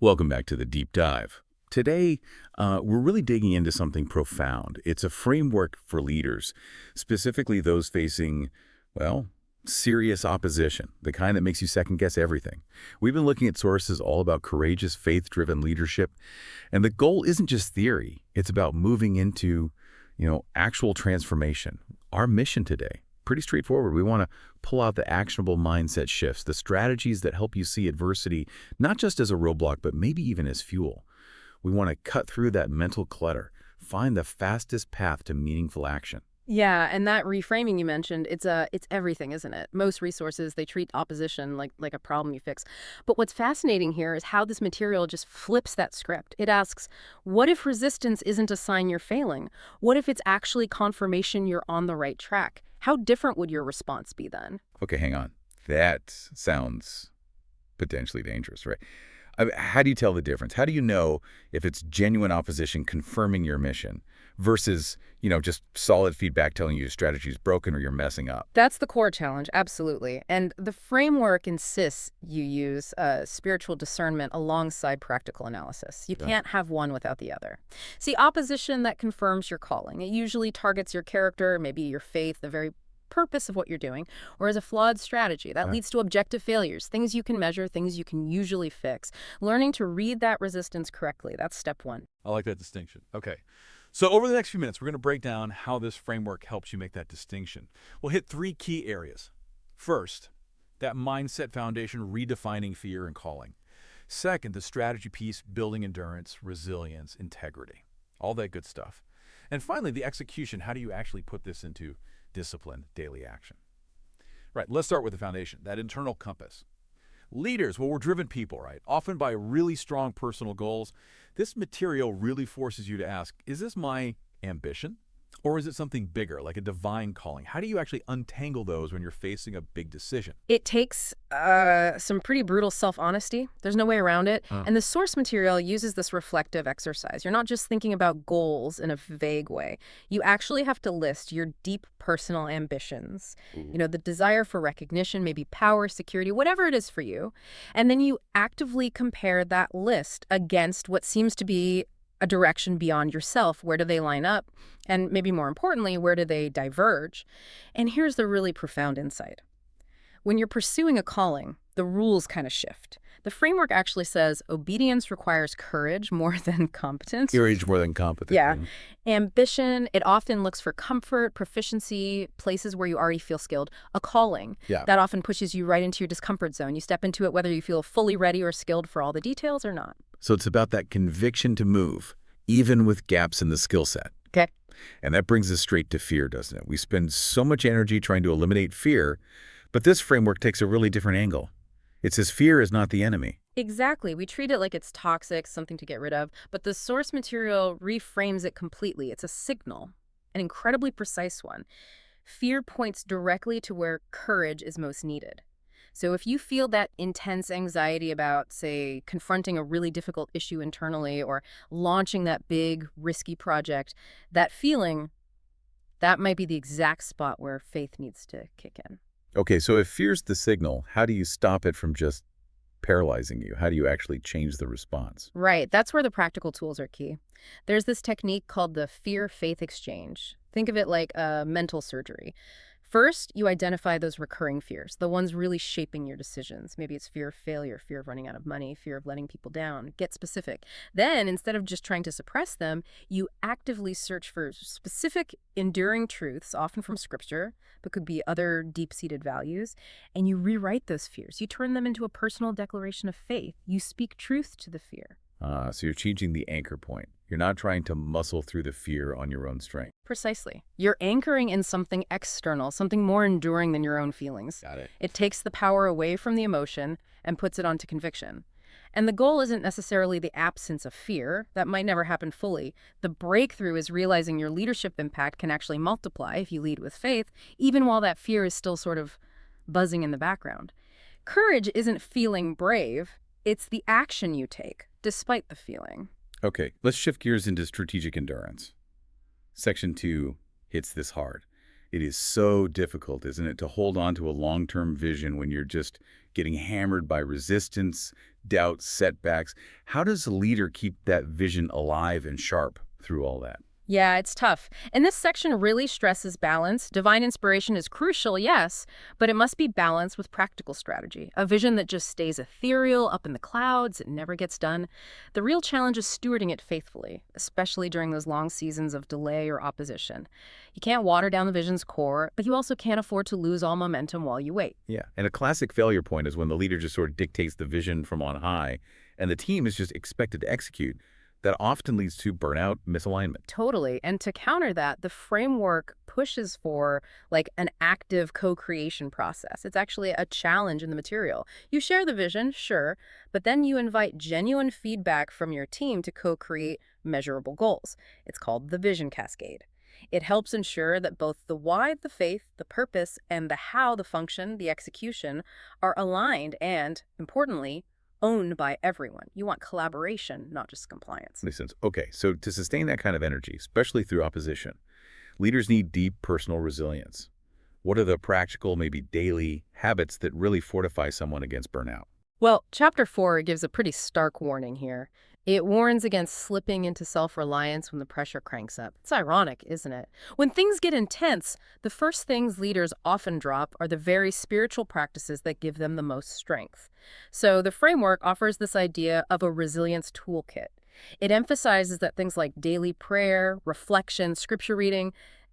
Welcome back to the Deep Dive. Today, we're really digging into something profound. It's a framework for leaders, specifically those facing, well, serious opposition, the kind that makes you second-guess everything. We've been looking at sources all about courageous, faith-driven leadership, and the goal isn't just theory. It's about moving into, actual transformation. Our mission today, pretty straightforward. We want to pull out the actionable mindset shifts, the strategies that help you see adversity not just as a roadblock, but maybe even as fuel. We want to cut through that mental clutter, find the fastest path to meaningful action. Yeah, and that reframing you mentioned, it's everything, isn't it? Most resources, they treat opposition like a problem you fix. But what's fascinating here is how this material just flips that script. It asks, what if resistance isn't a sign you're failing? What if it's actually confirmation you're on the right track? How different would your response be then? Okay, hang on. That sounds potentially dangerous, right? How do you tell the difference? How do you know if it's genuine opposition confirming your mission versus, just solid feedback telling you your strategy is broken or you're messing up? That's the core challenge, absolutely. And the framework insists you use spiritual discernment alongside practical analysis. You can't have one without the other. See, opposition that confirms your calling. It usually targets your character, maybe your faith, the very purpose of what you're doing, or as a flawed strategy that leads to objective failures, things you can measure, things you can usually fix. Learning to read that resistance correctly, that's step one. I like that distinction. Okay. So over the next few minutes, we're going to break down how this framework helps you make that distinction. We'll hit three key areas. First, that mindset foundation, redefining fear and calling. Second, the strategy piece, building endurance, resilience, integrity, all that good stuff. And finally, the execution. How do you actually put this into discipline, daily action? Right, let's start with the foundation, that internal compass. Leaders, well, we're driven people, right? Often by really strong personal goals. This material really forces you to ask, is this my ambition? Or is it something bigger, like a divine calling? How do you actually untangle those when you're facing a big decision? It takes some pretty brutal self-honesty. There's no way around it. And the source material uses this reflective exercise. You're not just thinking about goals in a vague way. You actually have to list your deep personal ambitions. The desire for recognition, maybe power, security, whatever it is for you. And then you actively compare that list against what seems to be a direction beyond yourself. Where do they line up? And maybe more importantly, where do they diverge? And here's the really profound insight. When you're pursuing a calling, the rules kind of shift. The framework actually says obedience requires courage more than competence. Courage more than competence. Yeah. Ambition, it often looks for comfort, proficiency, places where you already feel skilled. A calling, that often pushes you right into your discomfort zone. You step into it whether you feel fully ready or skilled for all the details or not. So it's about that conviction to move, even with gaps in the skill set. Okay. And that brings us straight to fear, doesn't it? We spend so much energy trying to eliminate fear, but this framework takes a really different angle. It says fear is not the enemy. Exactly. We treat it like it's toxic, something to get rid of, but the source material reframes it completely. It's a signal, an incredibly precise one. Fear points directly to where courage is most needed. So if you feel that intense anxiety about, say, confronting a really difficult issue internally or launching that big, risky project, that feeling, that might be the exact spot where faith needs to kick in. Okay, so if fear's the signal, how do you stop it from just paralyzing you? How do you actually change the response? Right. That's where the practical tools are key. There's this technique called the fear-faith exchange. Think of it like a mental surgery. First, you identify those recurring fears, the ones really shaping your decisions. Maybe it's fear of failure, fear of running out of money, fear of letting people down. Get specific. Then, instead of just trying to suppress them, you actively search for specific, enduring truths, often from scripture, but could be other deep-seated values, and you rewrite those fears. You turn them into a personal declaration of faith. You speak truth to the fear. So you're changing the anchor point. You're not trying to muscle through the fear on your own strength. Precisely. You're anchoring in something external, something more enduring than your own feelings. Got it. It takes the power away from the emotion and puts it onto conviction. And the goal isn't necessarily the absence of fear. That might never happen fully. The breakthrough is realizing your leadership impact can actually multiply if you lead with faith, even while that fear is still sort of buzzing in the background. Courage isn't feeling brave. It's the action you take, despite the feeling. Okay, let's shift gears into strategic endurance. Section 2 hits this hard. It is so difficult, isn't it, to hold on to a long-term vision when you're just, getting hammered by resistance, doubt, setbacks. How does a leader keep that vision alive and sharp through all that? Yeah, it's tough. And this section really stresses balance. Divine inspiration is crucial, yes, but it must be balanced with practical strategy. A vision that just stays ethereal, up in the clouds, it never gets done. The real challenge is stewarding it faithfully, especially during those long seasons of delay or opposition. You can't water down the vision's core, but you also can't afford to lose all momentum while you wait. Yeah, and a classic failure point is when the leader just sort of dictates the vision from on high, and the team is just expected to execute. That often leads to burnout, misalignment. Totally. And to counter that, the framework pushes for like an active co-creation process. It's actually a challenge in the material. You share the vision, sure, but then you invite genuine feedback from your team to co-create measurable goals. It's called the vision cascade. It helps ensure that both the why, the faith, the purpose, and the how, the function, the execution, are aligned and, importantly, owned by everyone. You want collaboration, not just compliance. Makes sense. Okay, so to sustain that kind of energy, especially through opposition, leaders need deep personal resilience. What are the practical, maybe daily habits that really fortify someone against burnout? Well, Chapter 4 gives a pretty stark warning here. It warns against slipping into self-reliance when the pressure cranks up. It's ironic, isn't it? When things get intense, the first things leaders often drop are the very spiritual practices that give them the most strength. So the framework offers this idea of a resilience toolkit. It emphasizes that things like daily prayer, reflection, scripture reading,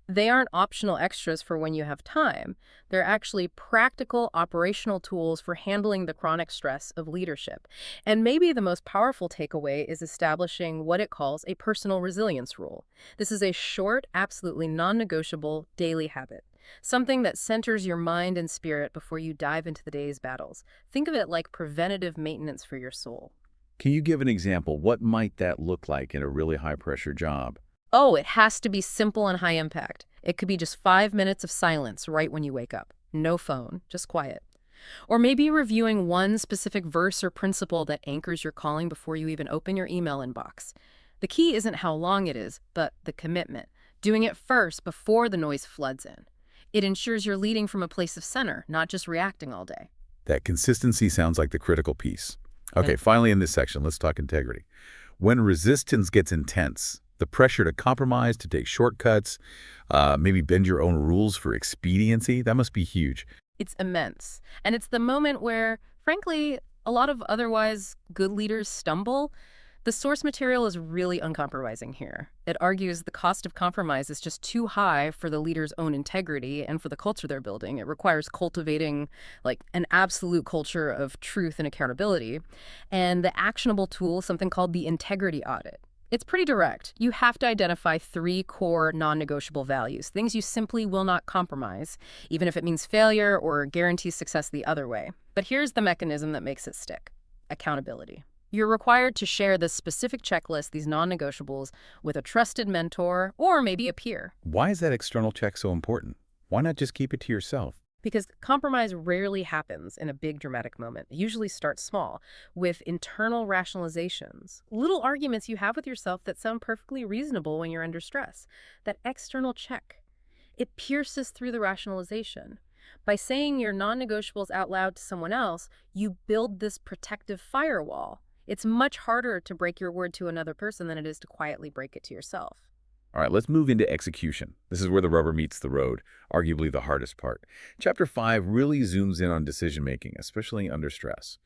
they aren't optional extras for when you have time. They're actually practical operational tools for handling the chronic stress of leadership. And maybe the most powerful takeaway is establishing what it calls a personal resilience rule. This is a short, absolutely non-negotiable daily habit. Something that centers your mind and spirit before you dive into the day's battles. Think of it like preventative maintenance for your soul. Can you give an example? What might that look like in a really high-pressure job? Oh, it has to be simple and high impact. It could be just 5 minutes of silence right when you wake up. No phone, just quiet. Or maybe reviewing one specific verse or principle that anchors your calling before you even open your email inbox. The key isn't how long it is, but the commitment. Doing it first before the noise floods in. It ensures you're leading from a place of center, not just reacting all day. That consistency sounds like the critical piece. Okay, finally in this section, let's talk integrity. When resistance gets intense, the pressure to compromise, to take shortcuts, maybe bend your own rules for expediency, that must be huge. It's immense. And it's the moment where, frankly, a lot of otherwise good leaders stumble. The source material is really uncompromising here. It argues the cost of compromise is just too high for the leader's own integrity and for the culture they're building. It requires cultivating like an absolute culture of truth and accountability. And the actionable tool is something called the integrity audit. It's pretty direct. You have to identify 3 core non-negotiable values, things you simply will not compromise, even if it means failure or guarantees success the other way. But here's the mechanism that makes it stick: accountability. You're required to share this specific checklist, these non-negotiables, with a trusted mentor or maybe a peer. Why is that external check so important? Why not just keep it to yourself? Because compromise rarely happens in a big dramatic moment. It usually starts small, with internal rationalizations. Little arguments you have with yourself that sound perfectly reasonable when you're under stress. That external check, it pierces through the rationalization. By saying your non-negotiables out loud to someone else, you build this protective firewall. It's much harder to break your word to another person than it is to quietly break it to yourself. All right, let's move into execution. This is where the rubber meets the road, arguably the hardest part. Chapter 5 really zooms in on decision-making, especially under stress.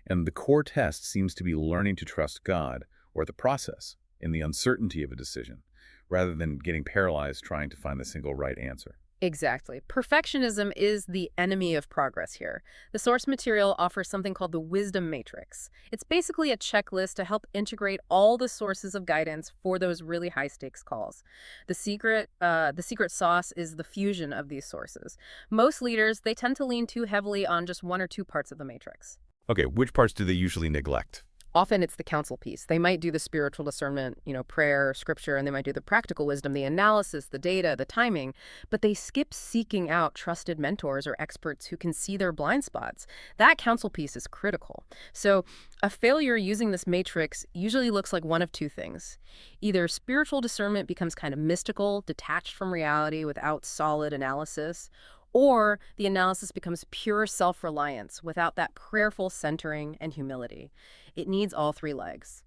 And the core test seems to be learning to trust God, or the process, in the uncertainty of a decision, rather than getting paralyzed trying to find the single right answer. Exactly. Perfectionism is the enemy of progress here. The source material offers something called the wisdom matrix. It's basically a checklist to help integrate all the sources of guidance for those really high-stakes calls. The secret sauce is the fusion of these sources. Most leaders, they tend to lean too heavily on just 1 or 2 parts of the matrix. Okay, which parts do they usually neglect? Often it's the counsel piece. They might do the spiritual discernment, prayer, scripture, and they might do the practical wisdom, the analysis, the data, the timing, but they skip seeking out trusted mentors or experts who can see their blind spots. That counsel piece is critical. So a failure using this matrix usually looks like one of 2 things. Either spiritual discernment becomes kind of mystical, detached from reality without solid analysis, Or the analysis becomes pure self-reliance without that prayerful centering and humility. It needs all three legs: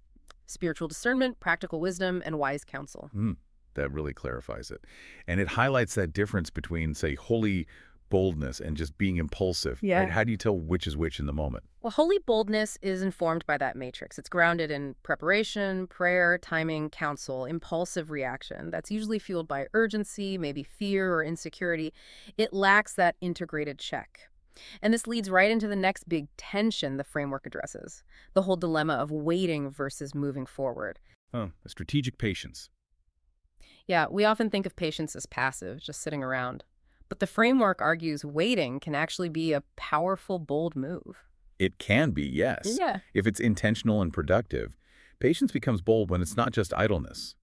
spiritual discernment, practical wisdom, and wise counsel. That really clarifies it. And it highlights that difference between, say, holy boldness and just being impulsive. Right? Yeah. How do you tell which is which in the moment? Well, holy boldness is informed by that matrix. It's grounded in preparation, prayer, timing, counsel, impulsive reaction. That's usually fueled by urgency, maybe fear or insecurity. It lacks that integrated check. And this leads right into the next big tension the framework addresses: the whole dilemma of waiting versus moving forward. Oh, a strategic patience. Yeah, we often think of patience as passive, just sitting around. But the framework argues waiting can actually be a powerful, bold move. It can be, yes. Yeah. If it's intentional and productive, patience becomes bold when it's not just idleness.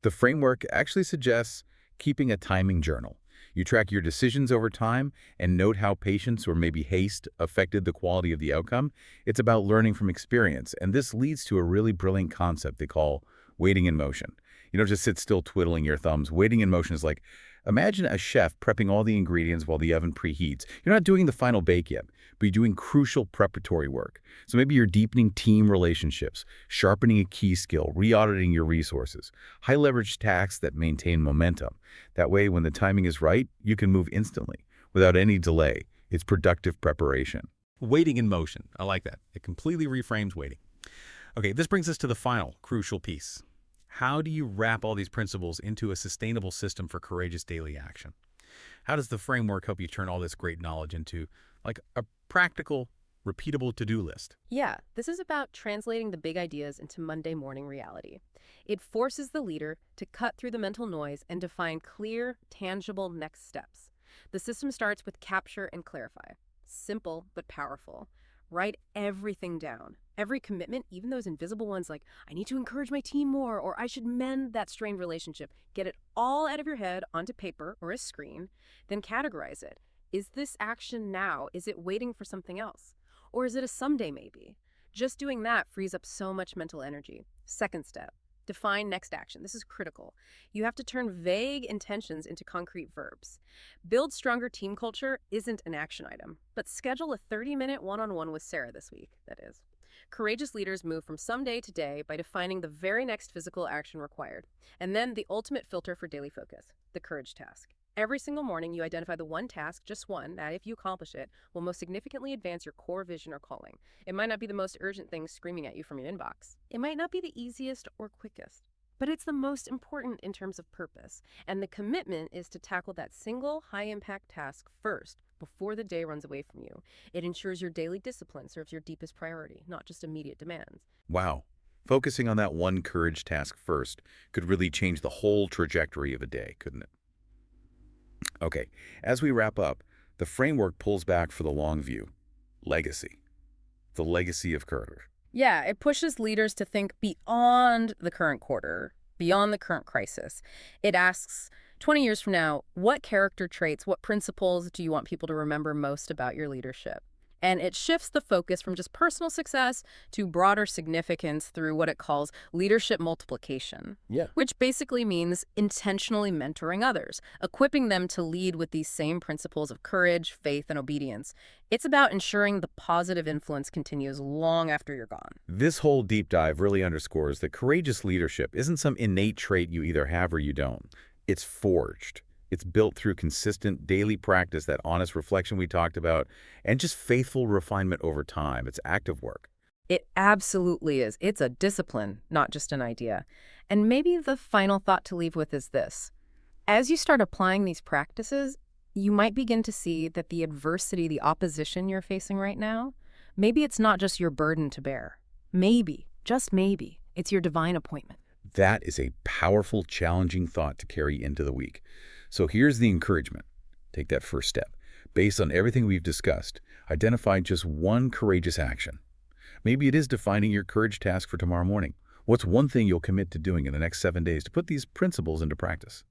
The framework actually suggests keeping a timing journal. You track your decisions over time and note how patience or maybe haste affected the quality of the outcome. It's about learning from experience, and this leads to a really brilliant concept they call waiting in motion. You don't just sit still twiddling your thumbs. Waiting in motion is like, imagine a chef prepping all the ingredients while the oven preheats. You're not doing the final bake yet, but you're doing crucial preparatory work. So maybe you're deepening team relationships, sharpening a key skill, re-auditing your resources, high-leverage tasks that maintain momentum. That way, when the timing is right, you can move instantly, without any delay. It's productive preparation. Waiting in motion. I like that. It completely reframes waiting. Okay, this brings us to the final crucial piece. How do you wrap all these principles into a sustainable system for courageous daily action? How does the framework help you turn all this great knowledge into, like, a practical, repeatable to-do list? Yeah, this is about translating the big ideas into Monday morning reality. It forces the leader to cut through the mental noise and define clear, tangible next steps. The system starts with capture and clarify. Simple but powerful. Write everything down. Every commitment, even those invisible ones like, I need to encourage my team more, or I should mend that strained relationship. Get it all out of your head onto paper or a screen, then categorize it. Is this action now? Is it waiting for something else? Or is it a someday maybe? Just doing that frees up so much mental energy. Second step, define next action. This is critical. You have to turn vague intentions into concrete verbs. Build stronger team culture isn't an action item, but schedule a 30-minute one-on-one with Sarah this week, that is. Courageous leaders move from someday to day by defining the very next physical action required. And then the ultimate filter for daily focus, the courage task. Every single morning, you identify the one task, just one, that if you accomplish it, will most significantly advance your core vision or calling. It might not be the most urgent thing screaming at you from your inbox. It might not be the easiest or quickest, but it's the most important in terms of purpose. And the commitment is to tackle that single high-impact task first, before the day runs away from you. It ensures your daily discipline serves your deepest priority, not just immediate demands. Wow. Focusing on that one courage task first could really change the whole trajectory of a day, couldn't it? Okay, as we wrap up, the framework pulls back for the long view. Legacy. The legacy of courage. Yeah, it pushes leaders to think beyond the current quarter, beyond the current crisis. It asks, 20 years from now, what character traits, what principles do you want people to remember most about your leadership? And it shifts the focus from just personal success to broader significance through what it calls leadership multiplication. Yeah. Which basically means intentionally mentoring others, equipping them to lead with these same principles of courage, faith, and obedience. It's about ensuring the positive influence continues long after you're gone. This whole deep dive really underscores that courageous leadership isn't some innate trait you either have or you don't. It's forged. It's built through consistent daily practice, that honest reflection we talked about, and just faithful refinement over time. It's active work. It absolutely is. It's a discipline, not just an idea. And maybe the final thought to leave with is this. As you start applying these practices, you might begin to see that the adversity, the opposition you're facing right now, maybe it's not just your burden to bear. Maybe, just maybe, it's your divine appointment. That is a powerful, challenging thought to carry into the week. So here's the encouragement. Take that first step. Based on everything we've discussed, identify just one courageous action. Maybe it is defining your courage task for tomorrow morning. What's one thing you'll commit to doing in the next 7 days to put these principles into practice?